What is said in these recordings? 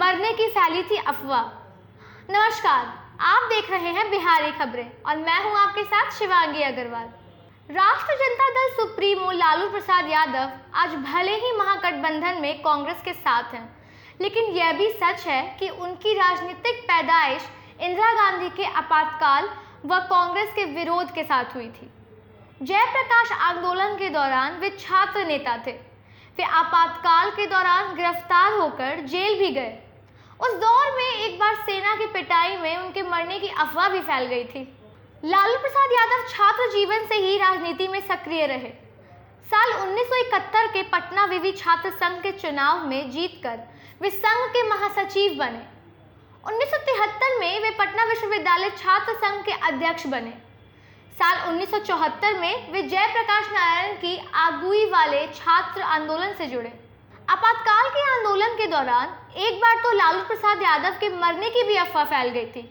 मरने की फैली थी अफवाह। नमस्कार, आप देख रहे हैं बिहारी खबरें और मैं हूं आपके साथ शिवांगी अग्रवाल। राष्ट्रीय जनता दल सुप्रीमो लालू प्रसाद यादव आज भले ही महागठबंधन में कांग्रेस के साथ हैं, लेकिन यह भी सच है कि उनकी राजनीतिक पैदाइश इंदिरा गांधी के आपातकाल व कांग्रेस के विरोध के साथ हुई थी। जयप्रकाश आंदोलन के दौरान वे छात्र नेता थे। वे आपातकाल के दौरान गिरफ्तार होकर जेल भी गए। उस दौर में एक बार सेना की पिटाई में उनके मरने की अफवाह भी फैल गई थी। लालू प्रसाद यादव छात्र जीवन से ही राजनीति में सक्रिय रहे। साल 1971 के पटना विवि छात्र संघ के चुनाव में जीतकर वे संघ के महासचिव बने। 1973 में वे पटना विश्वविद्यालय छात्र संघ के अध्यक्ष बने। साल 1974 में वे जयप्रकाश नारायण की अगुवाई वाले छात्र आंदोलन से जुड़े। आपातकाल के आंदोलन के दौरान एक बार तो लालू प्रसाद यादव के मरने की भी अफवाह फैल गई थी।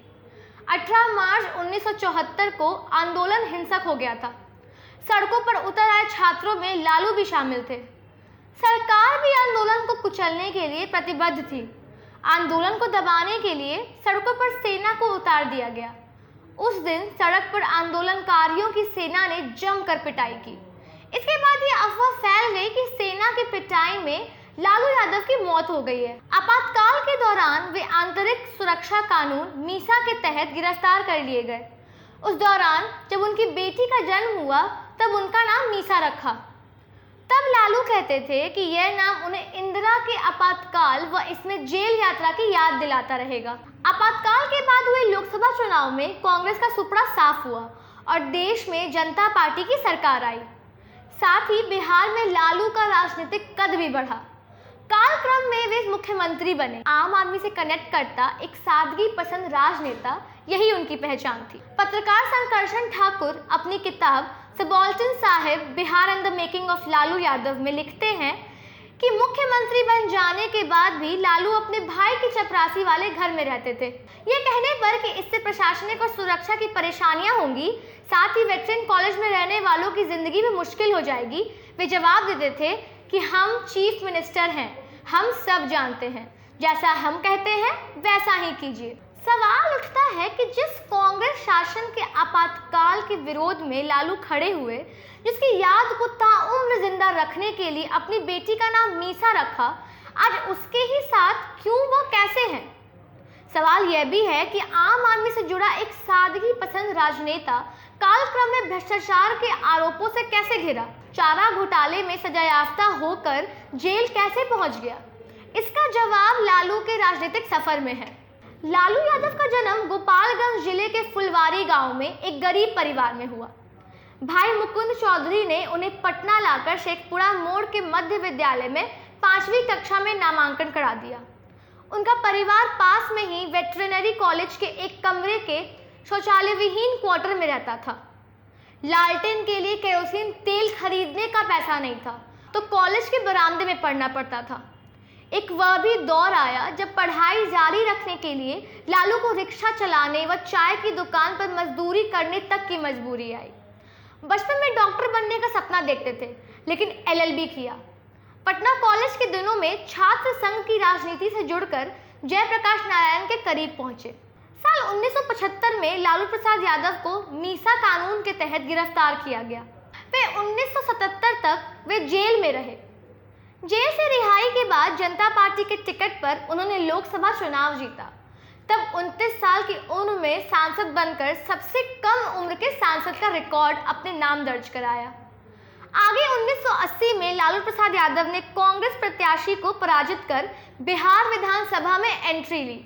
18 मार्च 1974 को आंदोलन हिंसक हो गया था। सड़कों पर उतर आए छात्रों में लालू भी शामिल थे। सरकार भी आंदोलन को कुचलने के लिए प्रतिबद्ध थी। आंदोलन को दबाने के लिए सड़कों पर सेना को उतार दिया गया। उस दिन सड़क पर आंदोलनकारियों की सेना ने जमकर पिटाई की। इसके बाद ये अफवाह फैल गई कि सेना की पिटाई में लालू यादव की मौत हो गई है। आपातकाल के दौरान वे आंतरिक सुरक्षा कानून मीसा के तहत गिरफ्तार कर लिए गए। उस दौरान जब उनकी बेटी का जन्म हुआ तब उनका नाम मीसा रखा। तब लालू कहते थे कि यह नाम उन्हें इंदिरा के आपातकाल व इसमें जेल यात्रा की याद दिलाता रहेगा। आपातकाल के बाद हुए लोकसभा चुनाव में कांग्रेस का सुपड़ा साफ हुआ और देश में जनता पार्टी की सरकार आई। साथ ही बिहार में लालू का राजनीतिक कद भी बढ़ा। कालक्रम में वे मुख्यमंत्री बने। आम आदमी से कनेक्ट करता एक सादगी पसंद राजनेता, यही उनकी पहचान थी। पत्रकार संकर्षण ठाकुर अपनी किताब subaltern Sahib Bihar and the making of Lalu Yadav में लिखते हैं कि मुख्यमंत्री बन जाने के बाद भी लालू अपने भाई की चपरासी वाले घर में रहते थे। ये कहने पर कि इससे प्रशासनिक और सुरक्षा की परेशानियां होंगी, साथ ही वेटरन कॉलेज में रहने वालों की जिंदगी में मुश्किल हो जाएगी, वे जवाब देते थे कि हम चीफ मिनिस्टर हैं, हम सब जानते हैं, जैसा हम कहते हैं वैसा ही कीजिए। सवाल उठता है कि जिस कांग्रेस शासन के आपातकाल के विरोध में लालू खड़े हुए, जिसकी याद को ताउम्र जिंदा रखने के लिए अपनी बेटी का नाम मीसा रखा, आज उसके ही साथ क्यों व कैसे हैं? सवाल यह भी है कि आम आदमी से जुड़ा एक सादगी पसंद राजनेता कालक्रम में भ्रष्टाचार के आरोपों से कैसे घिरा? चारा घोटाले में सजायाफ्ता होकर जेल कैसे पहुंच गया? इसका जवाब लालू के राजनीतिक सफर में है। लालू यादव का जन्म गोपालगंज जिले के फुलवारी गांव में एक गरीब परिवार में हुआ। भाई मुकुंद चौधरी ने उन्हें पटना लाकर शेखपुरा मोड़ के मध्य विद्यालय में 5वीं कक्षा में नामांकन करा दिया। उनका परिवार पास में ही वेटरनरी कॉलेज के एक कमरे के शौचालय विहीन क्वार्टर में रहता था। लालटेन के लिए केरोसिन तेल खरीदने का पैसा नहीं था, तो कॉलेज के बरामदे में पढ़ना पड़ता था। एक वह भी दौर आया जब पढ़ाई जारी रखने के लिए लालू को रिक्शा चलाने व चाय की दुकान पर मजदूरी करने तक की मजबूरी आई। बचपन में डॉक्टर बनने का सपना देखते थे, लेकिन एलएलबी किया। पटना कॉलेज के दिनों में छात्र संघ की राजनीति से जुड़कर जयप्रकाश नारायण के करीब पहुंचे। साल 1975 में लालू प्रसाद यादव को मीसा कानून के तहत गिरफ्तार किया गया। वे 1977 तक वे जेल में रहे। जेल से रिहाई के बाद जनता पार्टी के टिकट पर उन्होंने लोकसभा चुनाव जीता। तब 29 साल की उम्र में सांसद बनकर सबसे कम उम्र के सांसद का रिकॉर्ड अपने नाम दर्ज कराया। आगे 1980 में लालू प्रसाद यादव ने कांग्रेस प्रत्याशी को पराजित कर बिहार विधानसभा में एंट्री ली।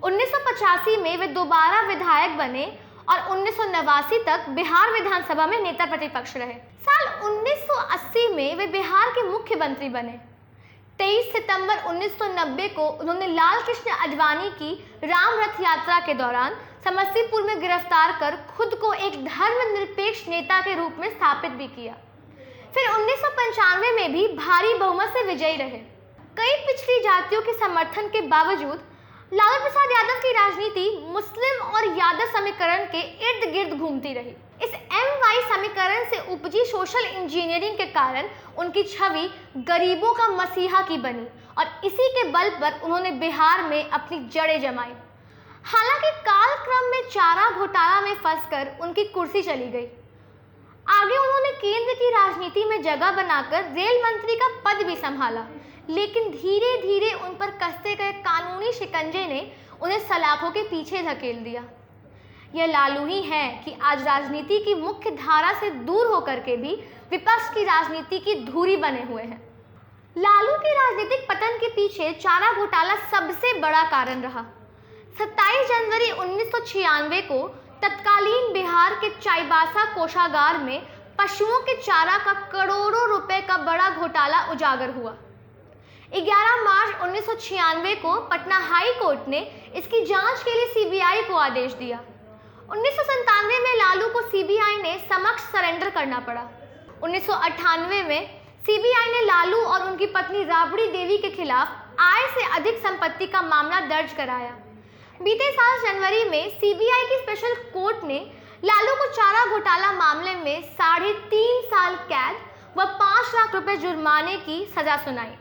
1985 में वे दोबारा विधायक बने और 1989 तक बिहार विधानसभा में नेता प्रतिपक्ष रहे। साल 1980 में वे बिहार के मुख्यमंत्री बने। 23 सितंबर 1990 को उन्होंने लाल कृष्ण आडवाणी की राम रथ यात्रा के दौरान समस्तीपुर में गिरफ्तार कर खुद को एक धर्मनिरपेक्ष नेता के रूप में स्थापित भी किया। फिर 1995 में भी भारी बहुमत से विजयी रहे। कई पिछड़ी जातियों के समर्थन के बावजूद लालू प्रसाद यादव की राजनीति मुस्लिम और यादव समीकरण के इर्द गिर्द घूमती रही। इस MY समीकरण से उपजी सोशल इंजीनियरिंग के कारण उनकी छवि गरीबों का मसीहा की बनी और इसी के बल पर उन्होंने बिहार में अपनी जड़ें जमाई। हालांकि कालक्रम में चारा घोटाला में फंसकर उनकी कुर्सी चली गई। आगे उन्होंने केंद्र की राजनीति में जगह बनाकर रेल मंत्री का पद भी संभाला, लेकिन धीरे धीरे उन पर कसते गए कानूनी शिकंजे ने उन्हें सलाखों के पीछे धकेल दिया। यह लालू ही हैं कि आज राजनीति की मुख्य धारा से दूर होकर के भी विपक्ष की राजनीति की धुरी बने हुए हैं। लालू के राजनीतिक पतन के पीछे चारा घोटाला सबसे बड़ा कारण रहा। 27 जनवरी 1996 को तत्कालीन बिहार के चाईबासा कोषागार में पशुओं के चारा का करोड़ों रुपए का बड़ा घोटाला उजागर हुआ। 11 मार्च 1996 को पटना हाई कोर्ट ने इसकी जांच के लिए सीबीआई को आदेश दिया। 1997 में लालू को सीबीआई ने समक्ष सरेंडर करना पड़ा। 1998 में सीबीआई ने लालू और उनकी पत्नी राबड़ी देवी के खिलाफ आय से अधिक संपत्ति का मामला दर्ज कराया। बीते साल जनवरी में सीबीआई की स्पेशल कोर्ट ने लालू को चारा घोटाला मामले में 3.5 साल कैद व 5 लाख रुपए जुर्माने की सजा सुनाई।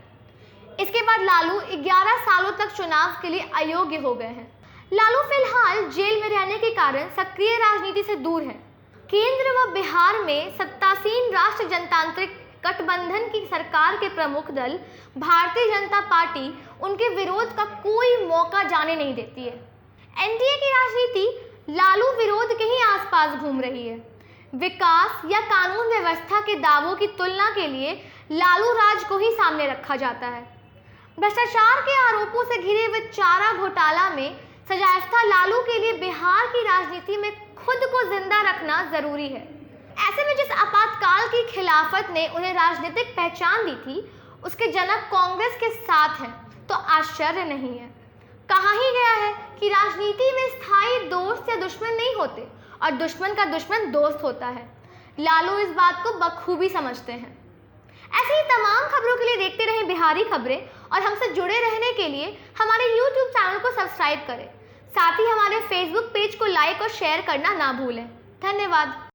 इसके बाद लालू 11 सालों तक चुनाव के लिए अयोग्य हो गए हैं। लालू फिलहाल जेल में रहने के कारण सक्रिय राजनीति से दूर हैं। केंद्र व बिहार में सत्तासीन राष्ट्र जनतांत्रिक गठबंधन की सरकार के प्रमुख दल भारतीय जनता पार्टी उनके विरोध का कोई मौका जाने नहीं देती है। एनडीए की राजनीति लालू विरोध के ही आसपास घूम रही है। विकास या कानून व्यवस्था के दावों की तुलना के लिए लालू राज को ही सामने रखा जाता है। भ्रष्टाचार के आरोपों से घिरे हुए चारा घोटाला में सजायाफ्ता लालू के लिए बिहार की राजनीति में खुद को जिंदा रखना जरूरी है। ऐसे में जिस आपातकाल की खिलाफत ने उन्हें राजनीतिक पहचान दी थी, उसके जनक कांग्रेस के साथ हैं, तो आश्चर्य नहीं है। कहा ही गया है कि राजनीति में स्थायी दोस्त या दुश्मन नहीं होते और दुश्मन का दुश्मन दोस्त होता है। लालू इस बात को बखूबी समझते हैं। ऐसी ही तमाम खबरों के लिए देखते रहें बिहारी खबरें और हमसे जुड़े रहने के लिए हमारे YouTube चैनल को सब्सक्राइब करें। साथ ही हमारे Facebook पेज को लाइक और शेयर करना ना भूलें। धन्यवाद।